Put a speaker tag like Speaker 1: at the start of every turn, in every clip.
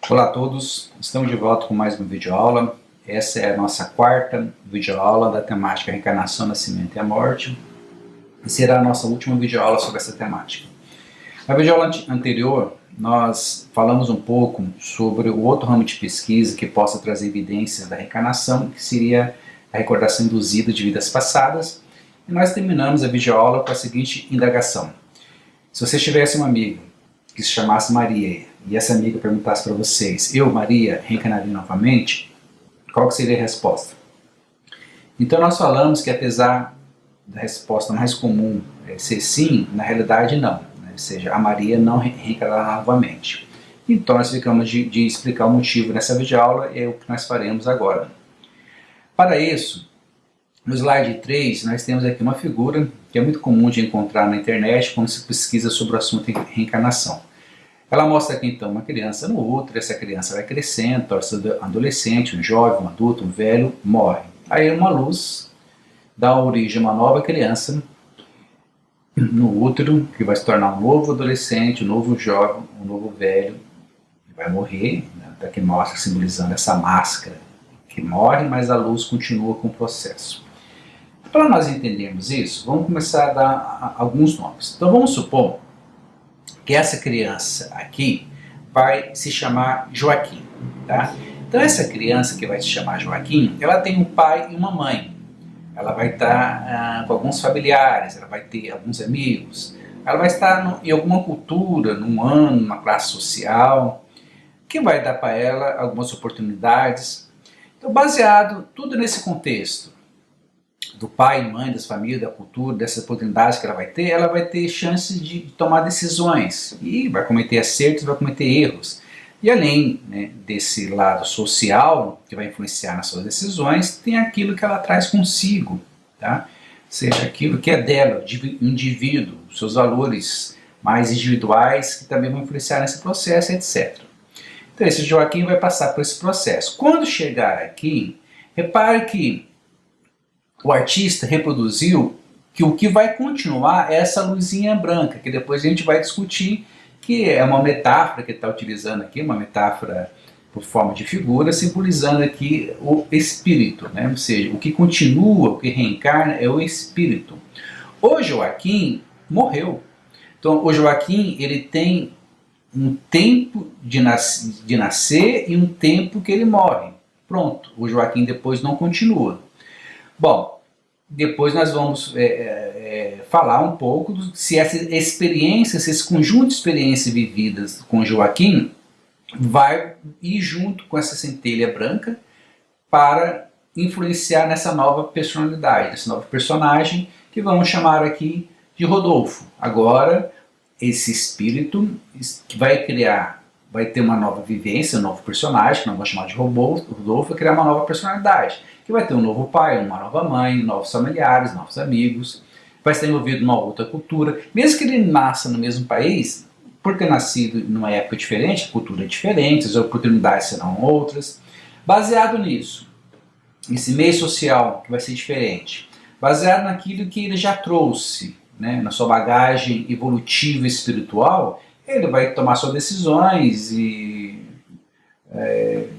Speaker 1: Olá a todos, estamos de volta com mais uma videoaula. Essa é a nossa quarta videoaula da temática Reencarnação, Nascimento e a Morte e será a nossa última videoaula sobre essa temática. Na videoaula anterior, nós falamos um pouco sobre o outro ramo de pesquisa que possa trazer evidências da reencarnação, que seria a recordação induzida de vidas passadas, e nós terminamos a videoaula com a seguinte indagação. Se você tivesse um amigo que se chamasse Maria, e essa amiga perguntasse para vocês, eu, Maria, reencarnaria novamente, qual que seria a resposta? Então nós falamos que apesar da resposta mais comum ser sim, na realidade não, né? Ou seja, a Maria não reencarnará novamente. Então nós ficamos de explicar o motivo nessa videoaula, e é o que nós faremos agora. Para isso, no slide 3, nós temos aqui uma figura que é muito comum de encontrar na internet quando se pesquisa sobre o assunto de reencarnação. Ela mostra aqui então uma criança no útero, essa criança vai crescendo, torna-se adolescente, um jovem, um adulto, um velho, morre. Aí uma luz dá origem a uma nova criança no útero, que vai se tornar um novo adolescente, um novo jovem, um novo velho, que vai morrer, né? Aqui mostra simbolizando essa máscara que morre, mas a luz continua com o processo. Para nós entendermos isso, vamos começar a dar alguns nomes. Então vamos supor que essa criança aqui vai se chamar Joaquim, tá? Então essa criança que vai se chamar Joaquim, ela tem um pai e uma mãe. Ela vai estar com alguns familiares, ela vai ter alguns amigos, ela vai estar em alguma cultura, num ano, numa classe social, que vai dar para ela algumas oportunidades. Então, baseado tudo nesse contexto, do pai e mãe, das famílias, da cultura, dessas oportunidades que ela vai ter chances de tomar decisões e vai cometer acertos, vai cometer erros. E além, né, desse lado social que vai influenciar nas suas decisões, tem aquilo que ela traz consigo, tá? Seja aquilo que é dela, de indivíduo, seus valores mais individuais que também vão influenciar nesse processo, etc. Então esse Joaquim vai passar por esse processo. Quando chegar aqui, repare que o artista reproduziu que o que vai continuar é essa luzinha branca, que depois a gente vai discutir, que é uma metáfora que ele está utilizando aqui, uma metáfora por forma de figura, simbolizando aqui o espírito, né? Ou seja, o que continua, o que reencarna é o espírito. O Joaquim morreu. Então o Joaquim ele tem um tempo de nascer e um tempo que ele morre. Pronto, o Joaquim depois não continua. Bom, depois nós vamos falar um pouco se essa experiência, se esse conjunto de experiências vividas com Joaquim vai ir junto com essa centelha branca para influenciar nessa nova personalidade, nesse novo personagem que vamos chamar aqui de Rodolfo. Agora, esse espírito que vai criar, vai ter uma nova vivência, um novo personagem, que nós vamos chamar de Rodolfo, vai criar uma nova personalidade, que vai ter um novo pai, uma nova mãe, novos familiares, novos amigos, vai estar envolvido numa outra cultura, mesmo que ele nasça no mesmo país, por ter nascido numa época diferente, a cultura é diferente, as oportunidades serão outras. Baseado nisso, esse meio social que vai ser diferente, baseado naquilo que ele já trouxe, né, na sua bagagem evolutiva e espiritual, ele vai tomar suas decisões e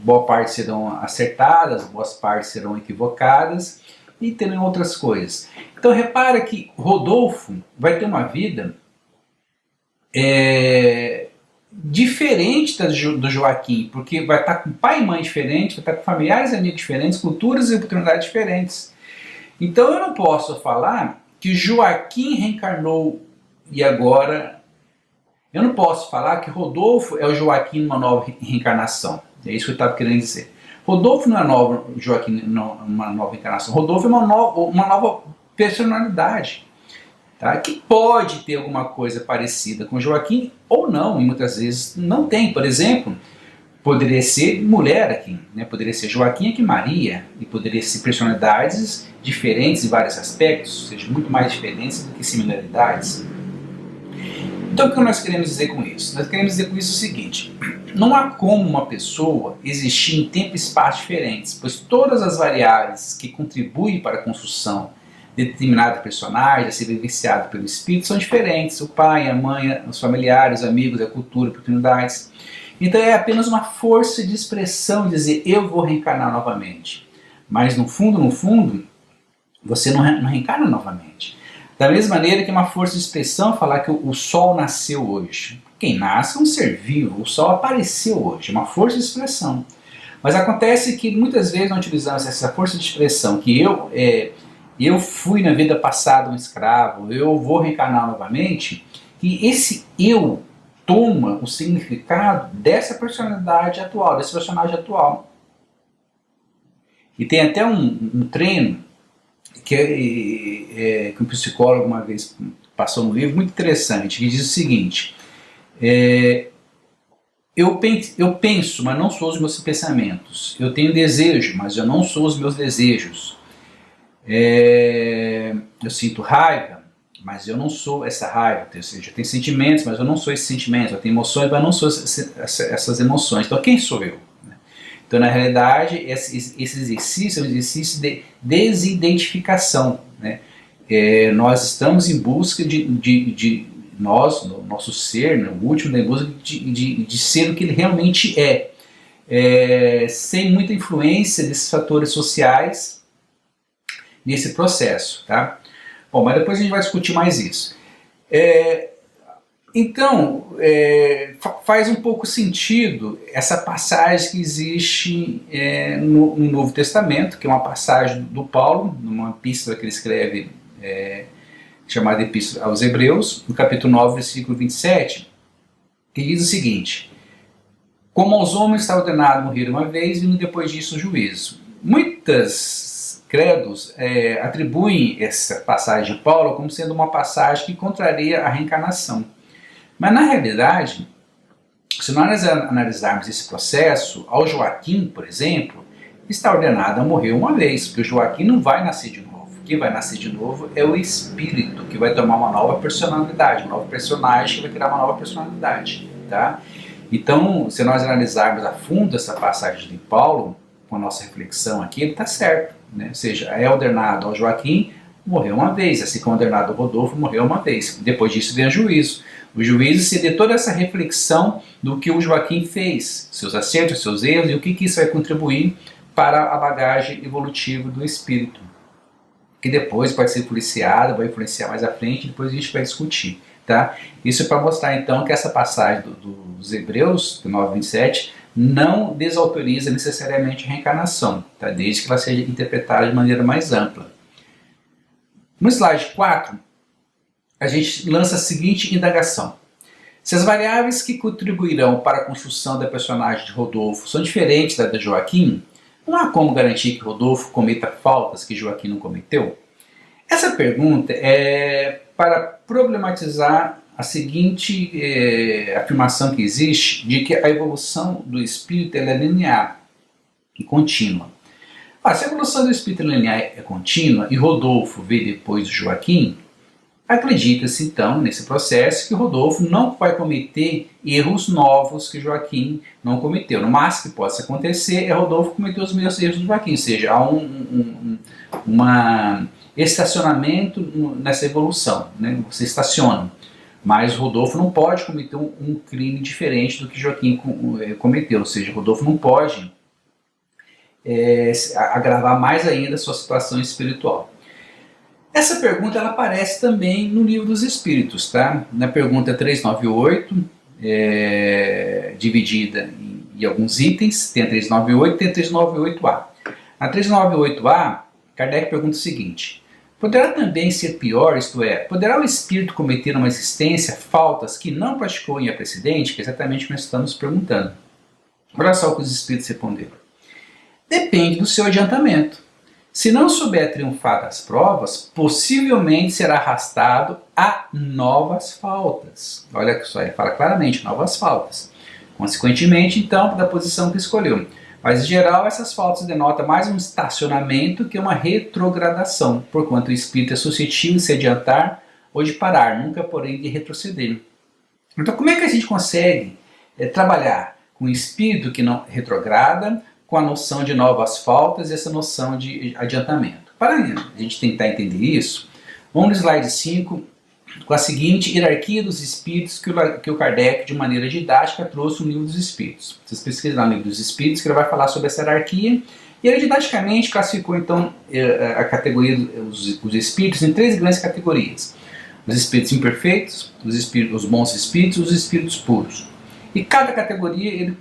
Speaker 1: boa parte serão acertadas, boas partes serão equivocadas e terão outras coisas. Então repara que Rodolfo vai ter uma vida diferente do Joaquim, porque vai estar com pai e mãe diferentes, vai estar com familiares e amigos diferentes, culturas e oportunidades diferentes. Então eu não posso falar que Joaquim reencarnou e agora... Eu não posso falar que Rodolfo é o Joaquim numa nova reencarnação. É isso que eu estava querendo dizer. Rodolfo não é Joaquim numa nova encarnação. Rodolfo é uma nova personalidade, tá? Que pode ter alguma coisa parecida com Joaquim ou não, e muitas vezes não tem. Por exemplo, poderia ser mulher aqui, né? Poderia ser Joaquim aqui Maria, e poderia ser personalidades diferentes em vários aspectos, ou seja, muito mais diferentes do que similaridades. Então o que nós queremos dizer com isso? Nós queremos dizer com isso o seguinte: não há como uma pessoa existir em tempo e espaço diferentes, pois todas as variáveis que contribuem para a construção de determinado personagem a ser vivenciado pelo espírito são diferentes. O pai, a mãe, os familiares, os amigos, a cultura, oportunidades. Então é apenas uma força de expressão dizer eu vou reencarnar novamente. Mas no fundo, você não reencarna novamente. Da mesma maneira que uma força de expressão falar que o Sol nasceu hoje. Quem nasce é um ser vivo, o Sol apareceu hoje, é uma força de expressão. Mas acontece que muitas vezes nós utilizamos essa força de expressão que eu fui na vida passada um escravo, eu vou reencarnar novamente, e esse eu toma o significado dessa personalidade atual, desse personagem atual. E tem até um treino que um psicólogo uma vez passou no livro, muito interessante, que diz o seguinte: eu penso, mas não sou os meus pensamentos. Eu tenho desejo, mas eu não sou os meus desejos. Eu sinto raiva, mas eu não sou essa raiva. Ou seja, eu tenho sentimentos, mas eu não sou esses sentimentos. Eu tenho emoções, mas eu não sou essas emoções. Então, quem sou eu? Então, na realidade, esse exercício é um exercício de desidentificação. Né? Nós estamos em busca de nós, nosso ser, né, o último, em busca de ser o que ele realmente sem muita influência desses fatores sociais nesse processo. Tá? Bom, mas depois a gente vai discutir mais isso. Então, faz um pouco sentido essa passagem que existe no Novo Testamento, que é uma passagem do Paulo, numa epístola que ele escreve, chamada Epístola aos Hebreus, no capítulo 9, versículo 27, que diz o seguinte: como aos homens está ordenado morrer uma vez, vindo depois disso o juízo. Muitas credos atribuem essa passagem de Paulo como sendo uma passagem que contraria a reencarnação. Mas na realidade, se nós analisarmos esse processo, ao Joaquim, por exemplo, está ordenado a morrer uma vez, porque o Joaquim não vai nascer de novo. Quem vai nascer de novo é o espírito, que vai tomar uma nova personalidade, um novo personagem que vai criar uma nova personalidade. Tá? Então, se nós analisarmos a fundo essa passagem de Paulo, com a nossa reflexão aqui, ele está certo. Né? Ou seja, é ordenado ao Joaquim morreu uma vez, assim como ordenado ao Rodolfo morreu uma vez. Depois disso vem o juízo. O juízo seria toda essa reflexão do que o Joaquim fez, seus acertos, seus erros, e o que isso vai contribuir para a bagagem evolutiva do espírito, que depois pode ser influenciado, vai influenciar mais à frente, e depois a gente vai discutir. Tá? Isso é para mostrar então que essa passagem dos Hebreus, do 9:27, não desautoriza necessariamente a reencarnação, tá? Desde que ela seja interpretada de maneira mais ampla. No slide 4, a gente lança a seguinte indagação: se as variáveis que contribuirão para a construção da personagem de Rodolfo são diferentes da de Joaquim, não há como garantir que Rodolfo cometa faltas que Joaquim não cometeu? Essa pergunta é para problematizar a seguinte afirmação que existe, de que a evolução do espírito é linear e contínua. Se a evolução do espírito linear é contínua e Rodolfo veio depois de Joaquim, acredita-se então nesse processo que Rodolfo não vai cometer erros novos que Joaquim não cometeu. No máximo que possa acontecer é Rodolfo cometer os mesmos erros do Joaquim, ou seja, há um estacionamento nessa evolução, né? Você estaciona. Mas Rodolfo não pode cometer um crime diferente do que Joaquim cometeu, ou seja, Rodolfo não pode agravar mais ainda a sua situação espiritual. Essa pergunta ela aparece também no Livro dos Espíritos, tá? Na pergunta 398, dividida em alguns itens, tem a 398 e tem a 398A. A 398A, Kardec pergunta o seguinte: poderá também ser pior, isto é, poderá o espírito cometer numa existência faltas que não praticou em a precedente? Que é exatamente o que nós estamos perguntando. Olha só o que os espíritos responderam. Depende do seu adiantamento. Se não souber triunfar das provas, possivelmente será arrastado a novas faltas. Olha só, ele fala claramente, novas faltas. Consequentemente, então, da posição que escolheu. Mas, em geral, essas faltas denotam mais um estacionamento que uma retrogradação, porquanto o espírito é suscetível de se adiantar ou de parar, nunca, porém, de retroceder. Então, como é que a gente consegue trabalhar com o espírito que não retrograda, com a noção de novas faltas e essa noção de adiantamento? Para a gente tentar entender isso, vamos no slide 5 com a seguinte hierarquia dos espíritos que o Kardec, de maneira didática, trouxe no Livro dos Espíritos. Vocês pesquisam lá no Livro dos Espíritos, que ele vai falar sobre essa hierarquia, e ele didaticamente classificou então a categoria os espíritos em 3 grandes categorias: os espíritos imperfeitos, os bons espíritos e os espíritos puros. E cada categoria ele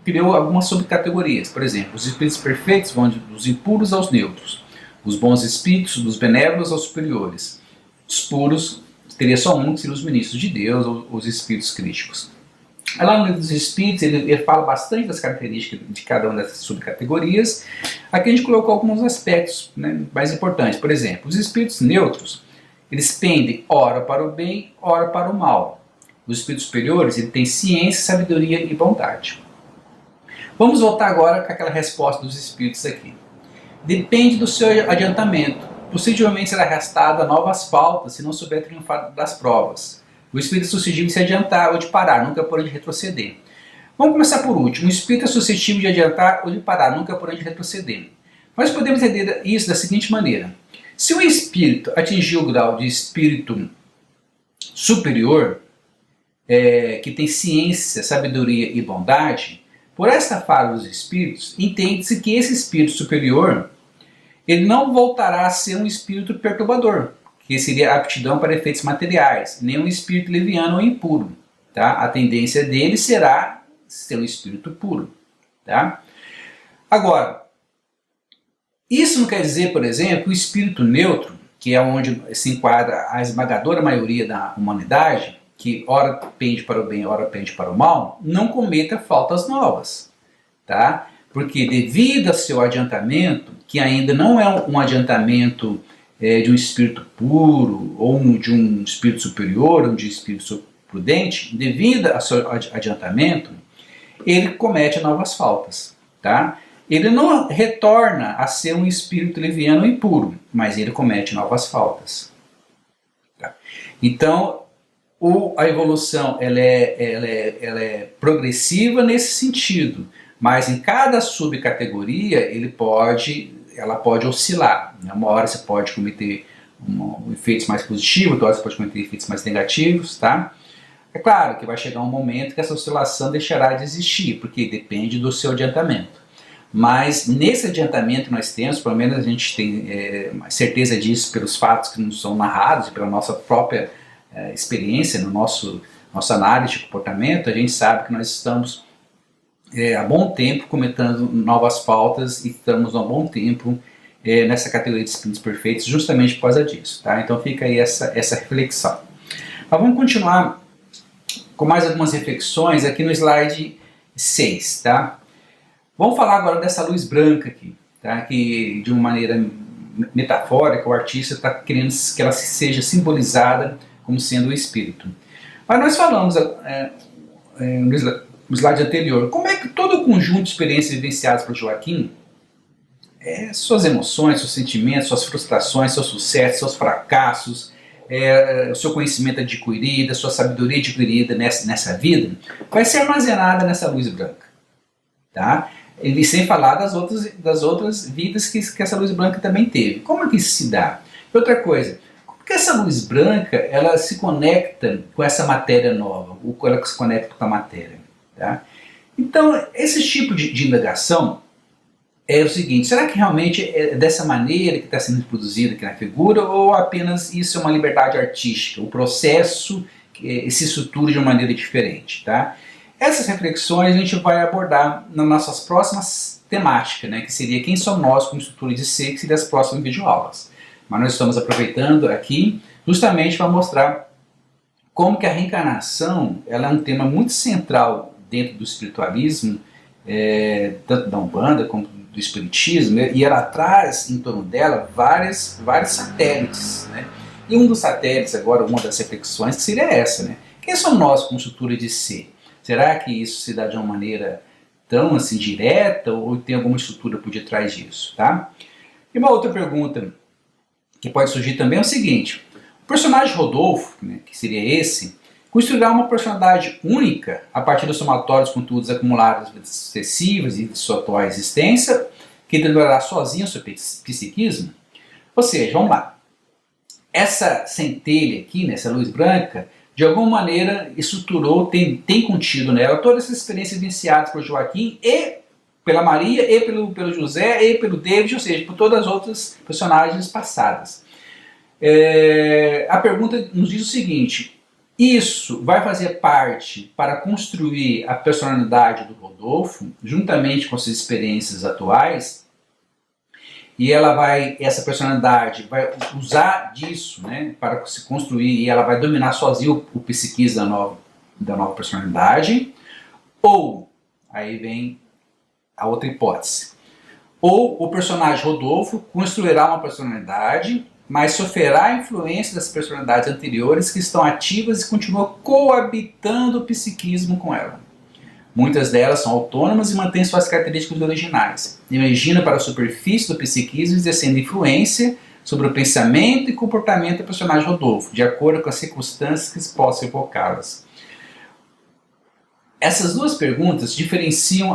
Speaker 1: criou algumas subcategorias. Por exemplo, os espíritos perfeitos vão dos impuros aos neutros, os bons espíritos dos benévolos aos superiores, os puros teria só um, que seriam os ministros de Deus ou os espíritos críticos. Lá no Livro dos Espíritos ele fala bastante das características de cada uma dessas subcategorias. Aqui a gente colocou alguns aspectos, né, mais importantes. Por exemplo, os espíritos neutros, eles pendem ora para o bem, ora para o mal. Os espíritos superiores, ele tem ciência, sabedoria e bondade. Vamos voltar agora com aquela resposta dos espíritos aqui. Depende do seu adiantamento. Possivelmente será arrastado a novas faltas se não souber triunfar das provas. O espírito é suscetível de se adiantar ou de parar, nunca porém de retroceder. Vamos começar por último. O espírito é suscetível de adiantar ou de parar, nunca porém de retroceder. Nós podemos entender isso da seguinte maneira. Se o espírito atingir o grau de espírito superior, que tem ciência, sabedoria e bondade, por esta fala dos espíritos, entende-se que esse espírito superior ele não voltará a ser um espírito perturbador, que seria aptidão para efeitos materiais, nem um espírito leviano ou impuro. Tá? A tendência dele será ser um espírito puro. Tá? Agora, isso não quer dizer, por exemplo, que o espírito neutro, que é onde se enquadra a esmagadora maioria da humanidade, que ora pende para o bem, ora pende para o mal, não cometa faltas novas. Tá? Porque devido ao seu adiantamento, que ainda não é um adiantamento de um espírito puro, ou de um espírito superior, ou de um espírito prudente, devido ao seu adiantamento, ele comete novas faltas. Tá? Ele não retorna a ser um espírito leviano ou impuro, mas ele comete novas faltas. Tá? Então, a evolução ela é progressiva nesse sentido, mas em cada subcategoria ela pode oscilar. Né? Uma hora você pode cometer efeitos mais positivos, outra hora você pode cometer efeitos mais negativos. Tá? É claro que vai chegar um momento que essa oscilação deixará de existir, porque depende do seu adiantamento. Mas nesse adiantamento que nós temos, pelo menos a gente tem certeza disso pelos fatos que nos são narrados e pela nossa própria experiência, nossa análise de comportamento, a gente sabe que nós estamos há bom tempo cometendo novas faltas e estamos há bom tempo nessa categoria de espíritos perfeitos justamente por causa disso. Tá? Então fica aí essa reflexão. Mas vamos continuar com mais algumas reflexões aqui no slide 6. Tá? Vamos falar agora dessa luz branca aqui, tá? Que de uma maneira metafórica o artista está querendo que ela seja simbolizada como sendo o espírito. Mas nós falamos no slide anterior, como é que todo o conjunto de experiências vivenciadas por Joaquim, suas emoções, seus sentimentos, suas frustrações, seus sucessos, seus fracassos, o seu conhecimento adquirido, a sua sabedoria adquirida nessa vida, vai ser armazenada nessa luz branca. Tá? E sem falar das outras vidas que essa luz branca também teve. Como é que isso se dá? Outra coisa, como que essa luz branca ela se conecta com essa matéria nova, ou ela se conecta com a matéria? Tá? Então, esse tipo de indagação é o seguinte: será que realmente é dessa maneira que está sendo produzida aqui na figura, ou apenas isso é uma liberdade artística, o processo se estrutura de uma maneira diferente? Tá? Essas reflexões a gente vai abordar nas nossas próximas temáticas, né, que seria quem somos nós como estrutura de ser, que seria as próximas videoaulas. Mas nós estamos aproveitando aqui justamente para mostrar como que a reencarnação ela é um tema muito central dentro do espiritualismo, tanto da Umbanda como do Espiritismo, e ela traz em torno dela vários satélites. Né? E um dos satélites, agora, uma das reflexões, que seria essa, né? Quem somos nós como estrutura de ser? Será que isso se dá de uma maneira tão assim direta ou tem alguma estrutura por detrás disso? Tá? E uma outra pergunta que pode surgir também é o seguinte: o personagem Rodolfo, né, que seria esse, construirá uma personalidade única a partir dos somatórios de conteúdos acumulados sucessivos e de sua atual existência, que deliberará sozinho o seu psiquismo? Ou seja, vamos lá. essa centelha aqui, nessa luz branca, de alguma maneira estruturou, tem contido nela todas essas experiências vivenciadas por Joaquim e pela Maria, e pelo José, e pelo David, ou seja, por todas as outras personagens passadas. A pergunta nos diz o seguinte: isso vai fazer parte para construir a personalidade do Rodolfo, juntamente com suas experiências atuais, e essa personalidade vai usar disso, né, para se construir, e ela vai dominar sozinha o psiquismo da nova personalidade? Ou, aí vem a outra hipótese, ou o personagem Rodolfo construirá uma personalidade, mas sofrerá a influência das personalidades anteriores que estão ativas e continuam coabitando o psiquismo com ela. Muitas delas são autônomas e mantêm suas características originais, emergindo para a superfície do psiquismo e exercendo influência sobre o pensamento e comportamento do personagem Rodolfo, de acordo com as circunstâncias que possam evocá-las. Essas duas perguntas diferenciam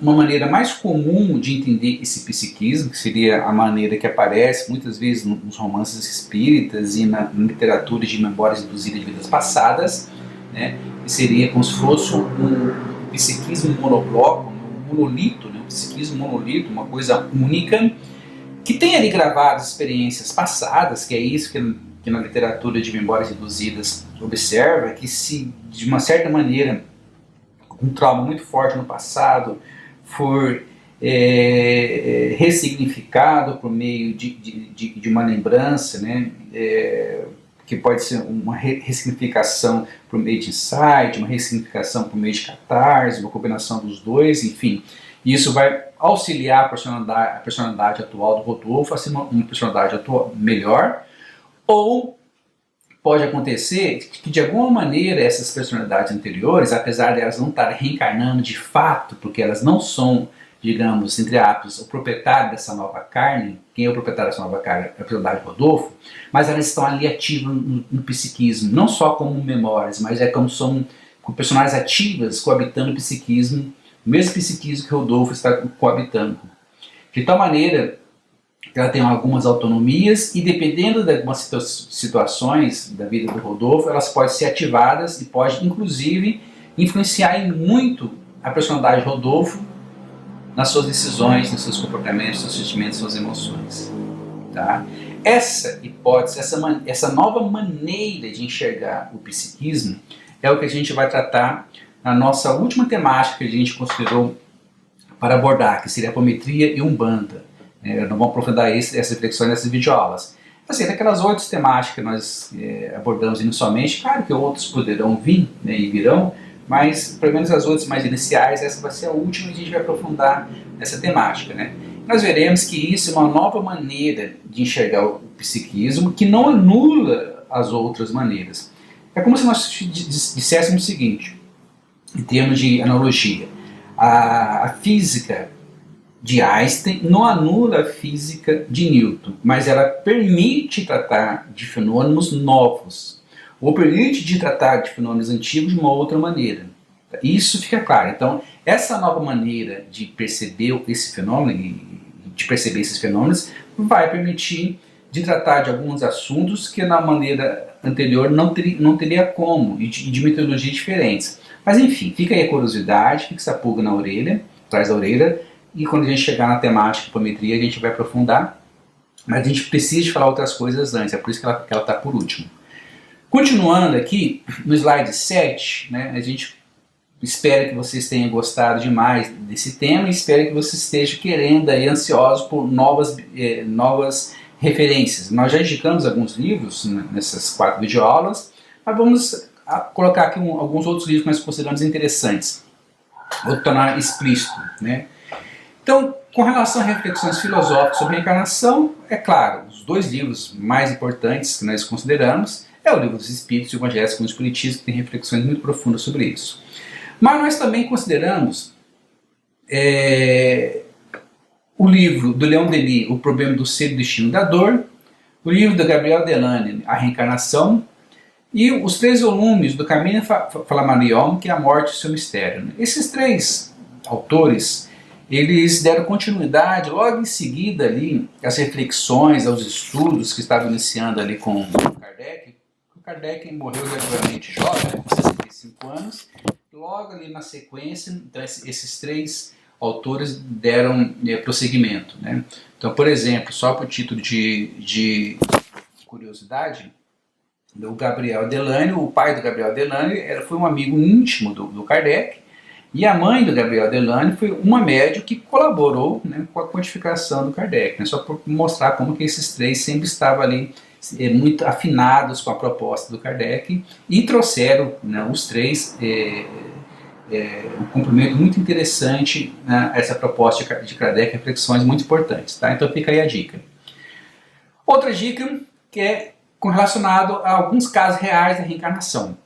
Speaker 1: uma maneira mais comum de entender esse psiquismo, que seria a maneira que aparece muitas vezes nos romances espíritas e na literatura de memórias induzidas de vidas passadas, né? Que seria como se fosse um psiquismo monobloco, um monolito, né? Um psiquismo monolito, uma coisa única, que tem ali gravadas experiências passadas, que é isso que na literatura de memórias induzidas observa, que se de uma certa maneira um trauma muito forte no passado for ressignificado por meio de uma lembrança, né, que pode ser uma ressignificação por meio de insight, uma ressignificação por meio de catarse, uma combinação dos dois, enfim. Isso vai auxiliar a personalidade atual do Rodolfo a ser uma personalidade atual melhor, ou pode acontecer que de alguma maneira essas personalidades anteriores, apesar de elas não estarem reencarnando de fato, porque elas não são, digamos, entre aspas, o proprietário dessa nova carne, quem é o proprietário dessa nova carne é a personalidade Rodolfo, mas elas estão ali ativas no psiquismo, não só como memórias, mas como são com personagens ativas coabitando o psiquismo, o mesmo psiquismo que Rodolfo está coabitando. De tal maneira que ela tem algumas autonomias e, dependendo de algumas situações da vida do Rodolfo, elas podem ser ativadas e pode inclusive influenciar muito a personalidade Rodolfo nas suas decisões, nos seus comportamentos, nos seus sentimentos, nas suas emoções. Tá? Essa hipótese, essa nova maneira de enxergar o psiquismo é o que a gente vai tratar na nossa última temática que a gente considerou para abordar, que seria a apometria e umbanda. Não vamos aprofundar essas reflexões nessas videoaulas. Assim, daquelas outras temáticas que nós abordamos inicialmente, claro que outros poderão vir, né, e virão, mas pelo menos as outras mais iniciais, essa vai ser a última e a gente vai aprofundar nessa temática. Né? Nós veremos que isso é uma nova maneira de enxergar o psiquismo que não anula as outras maneiras. É como se nós disséssemos o seguinte, em termos de analogia: a física de Einstein não anula a física de Newton, mas ela permite tratar de fenômenos novos, ou permite de tratar de fenômenos antigos de uma outra maneira. Isso fica claro. Então, essa nova maneira de perceber esse fenômeno, de perceber esses fenômenos, vai permitir de tratar de alguns assuntos que na maneira anterior não teria como, e de metodologias diferentes. Mas enfim, fica aí a curiosidade, fica essa pulga na orelha, atrás da orelha, e quando a gente chegar na temática apometria a gente vai aprofundar, mas a gente precisa de falar outras coisas antes, é por isso que ela está por último. Continuando aqui, no slide 7, né, a gente espera que vocês tenham gostado demais desse tema e espera que vocês estejam querendo aí, ansiosos por novas referências. Nós já indicamos alguns livros nessas 4 videoaulas, mas vamos colocar aqui alguns outros livros que nós consideramos interessantes. Vou tornar explícito, né? Então, com relação a reflexões filosóficas sobre reencarnação, é claro, os 2 livros mais importantes que nós consideramos é o Livro dos Espíritos e o Evangelho segundo o Espiritismo, que tem reflexões muito profundas sobre isso. Mas nós também consideramos o livro do Leon Denis, O Problema do Ser e do Destino da Dor, o livro da Gabriel Delane, A Reencarnação, e os 3 volumes do Camille Flammarion, que é A Morte e o Seu Mistério. Esses 3 autores, eles deram continuidade logo em seguida ali às reflexões, aos estudos que estavam iniciando ali com Kardec. O Kardec morreu relativamente jovem, com 65 anos. Logo ali na sequência, então, esses três autores deram prosseguimento, né? Então, por exemplo, só por título de curiosidade, o Gabriel Delany, o pai do Gabriel Delany, foi um amigo íntimo do Kardec, e a mãe do Gabriel Delany foi uma médium que colaborou, né, com a quantificação do Kardec, né, só por mostrar como que esses três sempre estavam ali muito afinados com a proposta do Kardec e trouxeram, né, os três um cumprimento muito interessante, né, essa proposta de Kardec, reflexões muito importantes. Tá? Então fica aí a dica. Outra dica que é relacionado a alguns casos reais da reencarnação.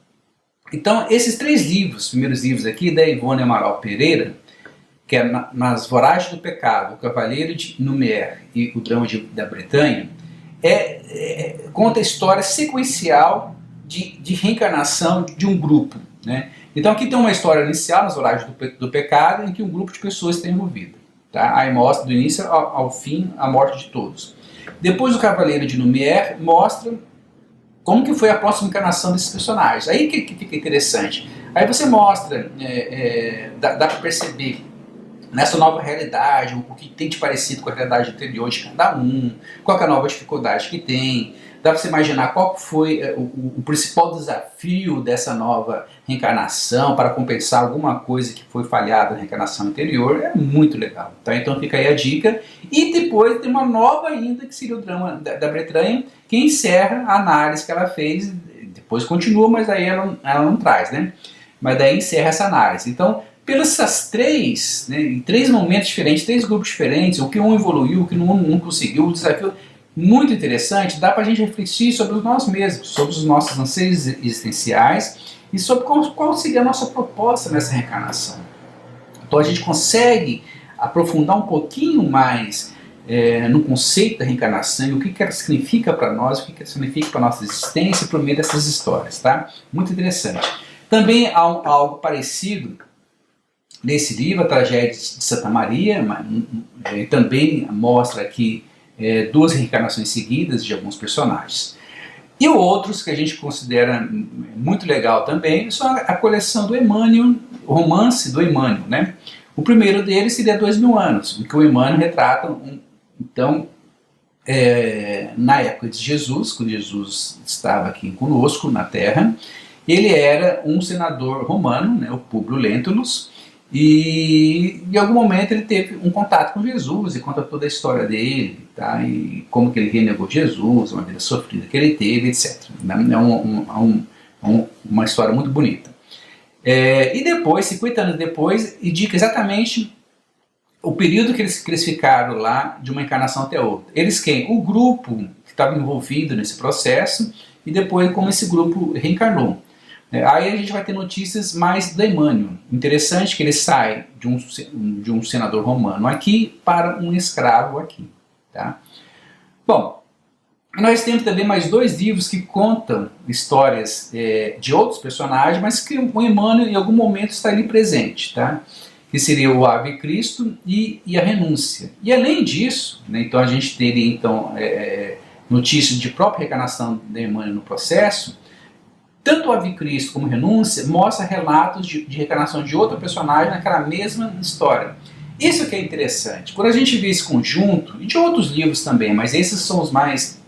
Speaker 1: Então, esses três livros, primeiros livros aqui, da Ivone Amaral Pereira, que é Nas Voragens do Pecado, O Cavaleiro de Numière e O Drama da Bretanha, conta a história sequencial de reencarnação de um grupo. Né? Então, aqui tem uma história inicial, Nas Voragens do Pecado, em que um grupo de pessoas está envolvido. Tá? Aí mostra do início ao fim a morte de todos. Depois, O Cavaleiro de Numière mostra como que foi a próxima encarnação desses personagens. Aí que fica interessante. Aí você mostra, dá para perceber nessa nova realidade, o que tem de parecido com a realidade anterior de cada um, qual é a nova dificuldade que tem. Dá para você imaginar qual foi o principal desafio dessa nova reencarnação para compensar alguma coisa que foi falhada na reencarnação anterior. É muito legal. Tá? Então fica aí a dica. E depois tem uma nova ainda, que seria o Drama da Bretanha, que encerra a análise que ela fez. Depois continua, mas aí ela não traz, né? Mas daí encerra essa análise. Então, pelas essas três, né, em três momentos diferentes, três grupos diferentes, o que um evoluiu, o que não conseguiu, o desafio muito interessante, dá para a gente refletir sobre nós mesmos, sobre os nossos anseios existenciais e sobre qual seria a nossa proposta nessa reencarnação. Então a gente consegue aprofundar um pouquinho mais no conceito da reencarnação e o que ela significa para nós, o que ela significa para a nossa existência por meio dessas histórias. Tá? Muito interessante. Também há algo parecido nesse livro, A Tragédia de Santa Maria, também mostra aqui duas reencarnações seguidas de alguns personagens. E outros que a gente considera muito legal também são a coleção do Emmanuel, o romance do Emmanuel. Né? O primeiro deles seria 2000 anos, em que o Emmanuel retrata, então, na época de Jesus, quando Jesus estava aqui conosco na Terra, ele era um senador romano, né, o Públio Lentulus, e em algum momento ele teve um contato com Jesus e conta toda a história dele, tá? E como que ele renegou Jesus, uma vida sofrida que ele teve, etc. É uma história muito bonita. E depois, 50 anos depois, indica exatamente o período que eles ficaram lá de uma encarnação até outra. Eles quem? O grupo que estava envolvido nesse processo e depois como esse grupo reencarnou. Aí a gente vai ter notícias mais do Emmanuel. Interessante que ele sai de um senador romano aqui para um escravo aqui. Tá? Bom, nós temos também mais dois livros que contam histórias de outros personagens, mas que o Emmanuel em algum momento está ali presente. Tá? Que seria o Ave Cristo e a Renúncia. E além disso, né, então a gente teria então, notícias de própria reencarnação do Emmanuel no processo. Tanto o Ave Cristo como Renúncia mostra relatos de reencarnação de outro personagem naquela mesma história. Isso que é interessante. Quando a gente vê esse conjunto, e de outros livros também, mas esses são os mais,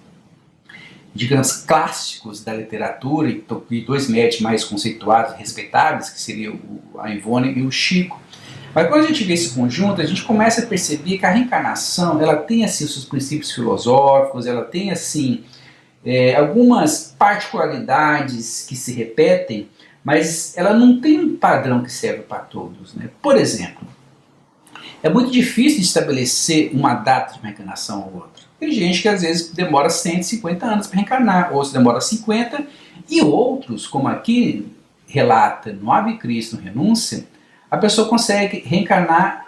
Speaker 1: digamos, clássicos da literatura, e dois médicos mais conceituados, respeitáveis, que seriam a Ivone e o Chico. Mas quando a gente vê esse conjunto, a gente começa a perceber que a reencarnação, ela tem assim, os seus princípios filosóficos, ela tem assim, algumas particularidades que se repetem, mas ela não tem um padrão que serve para todos. Né? Por exemplo, é muito difícil de estabelecer uma data de uma reencarnação ou outra. Tem gente que às vezes demora 150 anos para reencarnar, ou se demora 50, e outros, como aqui relata no Ave Cristo, no Renúncia, a pessoa consegue reencarnar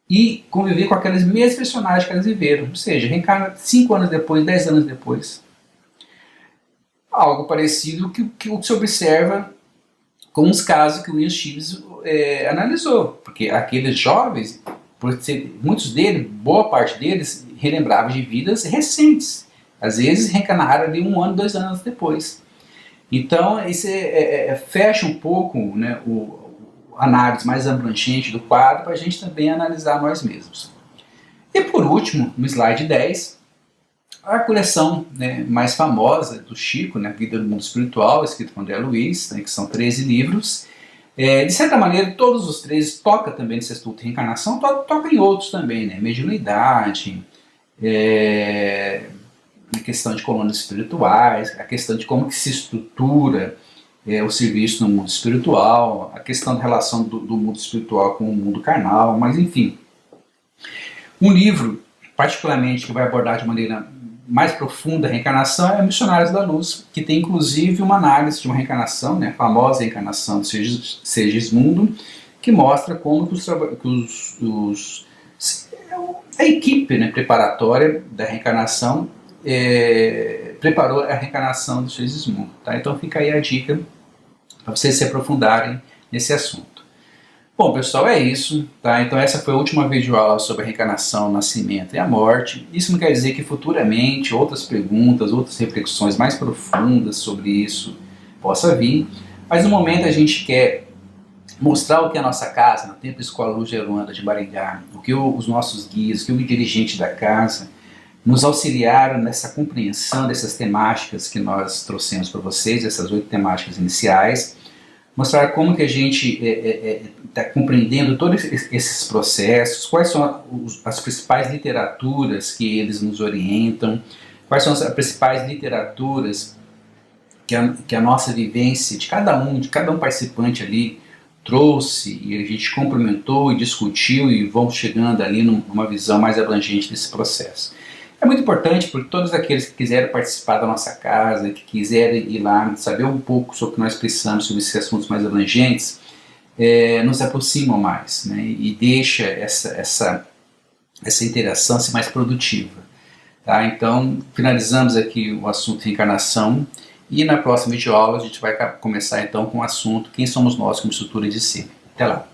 Speaker 1: e conviver com aqueles mesmos personagens que elas viveram, ou seja, reencarna 5 anos depois, 10 anos depois. Algo parecido que o que se observa com os casos que o William Shives analisou, porque aqueles jovens porque muitos deles, boa parte deles, relembravam de vidas recentes. Às vezes reencarnaram ali 1 ano, 2 anos depois. Então, isso fecha um pouco, né, a análise mais abrangente do quadro para a gente também analisar nós mesmos. E por último, no slide 10, a coleção, né, mais famosa do Chico, né, Vida do Mundo Espiritual, escrito por André Luiz, né, que são 13 livros. De certa maneira, todos os 13 tocam também nesse estudo de reencarnação, tocam em outros também, né, mediunidade, a questão de colônias espirituais, a questão de como que se estrutura o serviço no mundo espiritual, a questão da relação do mundo espiritual com o mundo carnal, mas enfim. Um livro, particularmente, que vai abordar de maneira mais profunda a reencarnação é Missionários da Luz, que tem inclusive uma análise de uma reencarnação, né, a famosa reencarnação de Segismundo, que mostra como a equipe, né, preparatória da reencarnação preparou a reencarnação do Segismundo. Tá? Então fica aí a dica para vocês se aprofundarem nesse assunto. Bom, pessoal, é isso. Tá? Então essa foi a última videoaula sobre a reencarnação, o nascimento e a morte. Isso não quer dizer que futuramente outras perguntas, outras reflexões mais profundas sobre isso possa vir, mas no momento a gente quer mostrar o que a nossa casa, no Templo Escola Luz de Aruanda de Maringá, o que os nossos guias, o que o dirigente da casa nos auxiliaram nessa compreensão dessas temáticas que nós trouxemos para vocês, essas 8 temáticas iniciais, mostrar como que a gente está compreendendo todos esses processos, quais são as principais literaturas que eles nos orientam, quais são as principais literaturas que a nossa vivência de cada um participante ali trouxe, e a gente complementou e discutiu e vamos chegando ali numa visão mais abrangente desse processo. É muito importante porque todos aqueles que quiserem participar da nossa casa, que quiserem ir lá, saber um pouco sobre o que nós precisamos sobre esses assuntos mais abrangentes, nos aproximam mais, né, e deixa essa interação ser mais produtiva. Tá? Então, finalizamos aqui o assunto reencarnação e na próxima videoaula a gente vai começar então com o assunto Quem somos nós como estrutura de si. Até lá!